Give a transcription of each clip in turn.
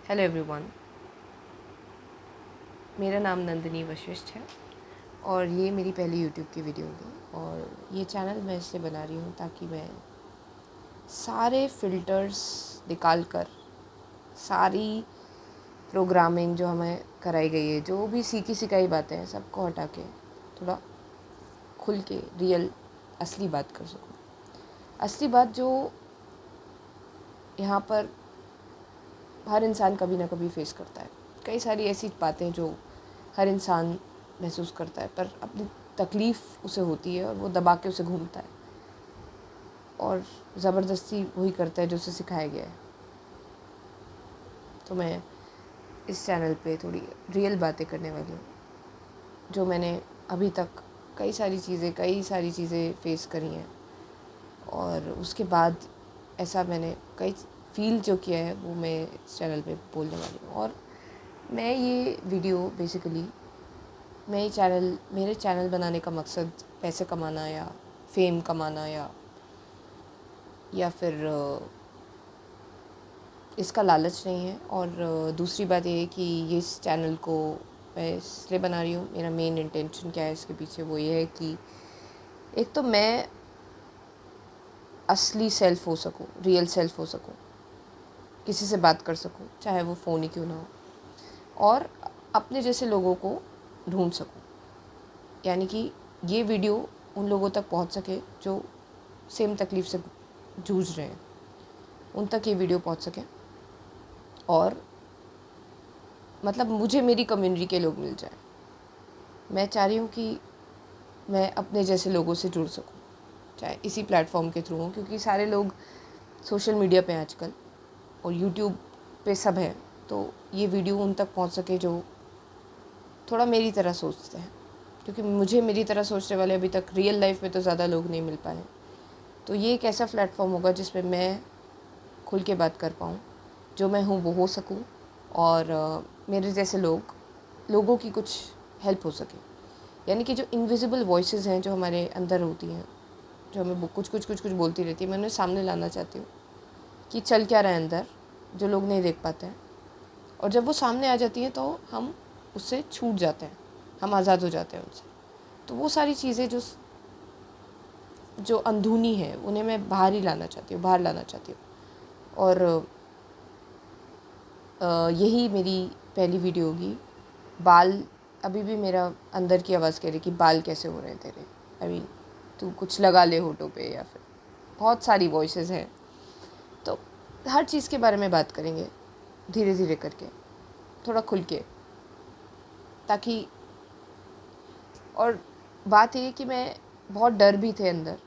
Hello everyone, मेरा नाम नंदिनी वशिष्ठ है और ये मेरी पहली यूट्यूब की वीडियो होगी। और ये चैनल मैं इसलिए बना रही हूँ ताकि मैं सारे फ़िल्टर्स निकाल कर सारी प्रोग्रामिंग जो हमें कराई गई है, जो भी सीखी सिखाई बातें हैं, सबको हटा के थोड़ा खुल के रियल असली बात कर सकूँ। असली बात जो यहाँ पर हर इंसान कभी ना कभी फेस करता है। कई सारी ऐसी बातें जो हर इंसान महसूस करता है, पर अपनी तकलीफ़ उसे होती है और वो दबा के उसे घूमता है और ज़बरदस्ती वही करता है जो उसे सिखाया गया है। तो मैं इस चैनल पे थोड़ी रियल बातें करने वाली हूँ, जो मैंने अभी तक कई सारी चीज़ें फ़ेस करी हैं और उसके बाद ऐसा मैंने कई फ़ील जो किया है वो मैं इस चैनल पे बोलने वाली हूँ। और मैं ये वीडियो बेसिकली मेरे चैनल बनाने का मकसद पैसे कमाना या फेम कमाना या फिर इसका लालच नहीं है। और दूसरी बात ये है कि ये इस चैनल को मैं इसलिए बना रही हूँ, मेरा मेन इंटेंशन क्या है इसके पीछे, वो ये है कि एक तो मैं असली सेल्फ हो सकूँ, रियल सेल्फ हो सकूँ, किसी से बात कर सकूँ चाहे वो फ़ोन ही क्यों ना हो, और अपने जैसे लोगों को ढूंढ सकूँ। यानी कि ये वीडियो उन लोगों तक पहुंच सके जो सेम तकलीफ़ से जूझ रहे हैं, उन तक ये वीडियो पहुंच सके और मतलब मुझे मेरी कम्युनिटी के लोग मिल जाए। मैं चाह रही हूँ कि मैं अपने जैसे लोगों से जुड़ सकूँ, चाहे इसी प्लेटफॉर्म के थ्रू हो, क्योंकि सारे लोग सोशल मीडिया पे हैं आजकल और यूट्यूब पे सब है। तो ये वीडियो उन तक पहुँच सके जो थोड़ा मेरी तरह सोचते हैं, क्योंकि मुझे मेरी तरह सोचने वाले अभी तक रियल लाइफ में तो ज़्यादा लोग नहीं मिल पाए। तो ये एक ऐसा प्लेटफॉर्म होगा जिसमें मैं खुल के बात कर पाऊँ, जो मैं हूँ वो हो सकूँ और मेरे जैसे लोगों की कुछ हेल्प हो सके। यानी कि जो इनविजिबल वॉइसेस हैं जो हमारे अंदर होती हैं, जो हमें कुछ बोलती रहती है, मैं उन्हें सामने लाना चाहती हूँ कि चल क्या रहा है अंदर, जो लोग नहीं देख पाते हैं। और जब वो सामने आ जाती हैं तो हम उससे छूट जाते हैं, हम आज़ाद हो जाते हैं उनसे। तो वो सारी चीज़ें जो अंदरूनी है उन्हें मैं बाहर लाना चाहती हूँ। और यही मेरी पहली वीडियो होगी। बाल अभी भी मेरा अंदर की आवाज़ कह रही कि बाल कैसे हो रहे हैं तेरे, आई मीन तू कुछ लगा ले होठों पे, या फिर बहुत सारी वॉइसेस हैं। तो हर चीज़ के बारे में बात करेंगे धीरे धीरे करके, थोड़ा खुल के, ताकि और बात ये है कि मैं बहुत डर भी थे अंदर,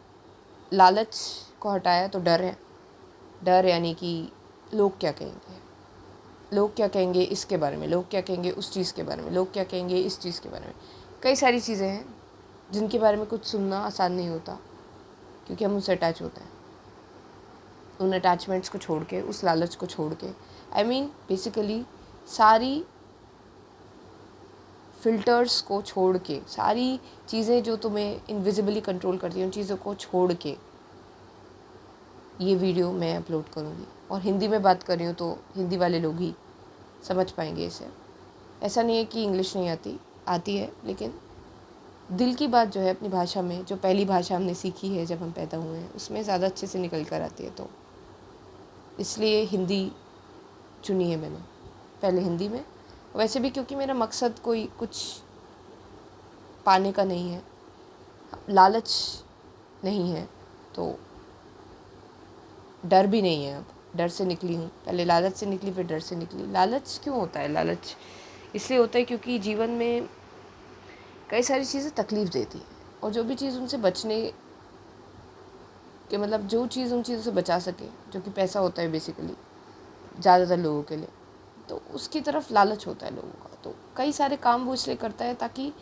लालच को हटाया तो डर है। डर यानी कि लोग क्या कहेंगे, लोग क्या कहेंगे इसके बारे में, लोग क्या कहेंगे उस चीज़ के बारे में, लोग क्या कहेंगे इस चीज़ के बारे में। कई सारी चीज़ें हैं जिनके बारे में कुछ सुनना आसान नहीं होता, क्योंकि हम उससे अटैच होते हैं। उन अटैचमेंट्स को छोड़ के, उस लालच को छोड़ के, आई मीन बेसिकली सारी फ़िल्टर्स को छोड़ के, सारी चीज़ें जो तुम्हें इनविजिबली कंट्रोल करती हैं उन चीज़ों को छोड़ के ये वीडियो मैं अपलोड करूँगी। और हिंदी में बात कर रही हूँ तो हिंदी वाले लोग ही समझ पाएंगे इसे। ऐसा नहीं है कि इंग्लिश नहीं आती, आती है, लेकिन दिल की बात जो है अपनी भाषा में, जो पहली भाषा हमने सीखी है जब हम पैदा हुए हैं, उसमें ज़्यादा अच्छे से निकल कर आती है। तो इसलिए हिंदी चुनी है मैंने पहले, हिंदी में। वैसे भी क्योंकि मेरा मकसद कोई कुछ पाने का नहीं है, लालच नहीं है, तो डर भी नहीं है। अब डर से निकली हूँ, पहले लालच से निकली, फिर डर से निकली। लालच क्यों होता है? लालच इसलिए होता है क्योंकि जीवन में कई सारी चीज़ें तकलीफ़ देती हैं, और जो भी चीज़ उनसे बचने के, मतलब जो चीज़ उन चीज़ों से बचा सके, जो कि पैसा होता है बेसिकली ज़्यादातर लोगों के लिए, तो उसकी तरफ लालच होता है लोगों का। तो कई सारे काम वो इसलिए करता है ताकि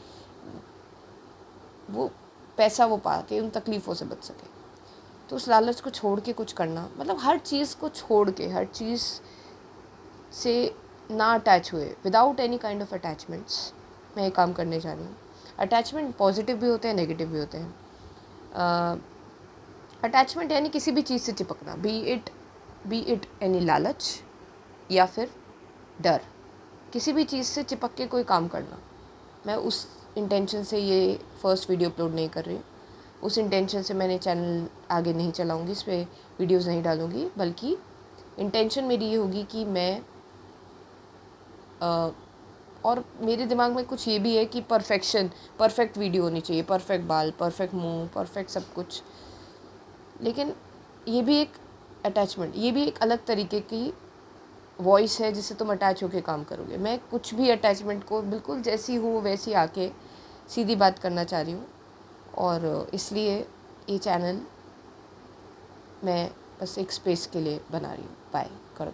वो पैसा वो पा के उन तकलीफ़ों से बच सके। तो उस लालच को छोड़ के कुछ करना, मतलब हर चीज़ को छोड़ के, हर चीज़ से ना अटैच हुए, without any kind of attachments, मैं ये काम करने जा रही हूँ। अटैचमेंट पॉजिटिव भी होते हैं, नेगेटिव भी होते हैं। अटैचमेंट यानी किसी भी चीज़ से चिपकना, बी इट एनी लालच, या फिर डर, किसी भी चीज़ से चिपक के कोई काम करना। मैं उस इंटेंशन से ये फर्स्ट वीडियो अपलोड नहीं कर रही हूँ, उस इंटेंशन से मैंने चैनल आगे नहीं चलाऊँगी, इस पर वीडियोज़ नहीं डालूँगी, बल्कि इंटेंशन मेरी ये होगी कि मैं और मेरे दिमाग में कुछ ये भी है कि परफेक्ट वीडियो होनी चाहिए, परफेक्ट बाल, परफेक्ट मुंह, परफेक्ट सब कुछ। लेकिन ये भी एक अटैचमेंट, ये भी एक अलग तरीके की वॉइस है जिससे तुम अटैच होके काम करोगे। मैं कुछ भी अटैचमेंट को बिल्कुल जैसी हूँ वैसी आके सीधी बात करना चाह रही हूँ, और इसलिए ये चैनल मैं बस एक स्पेस के लिए बना रही हूँ। बाय, करो।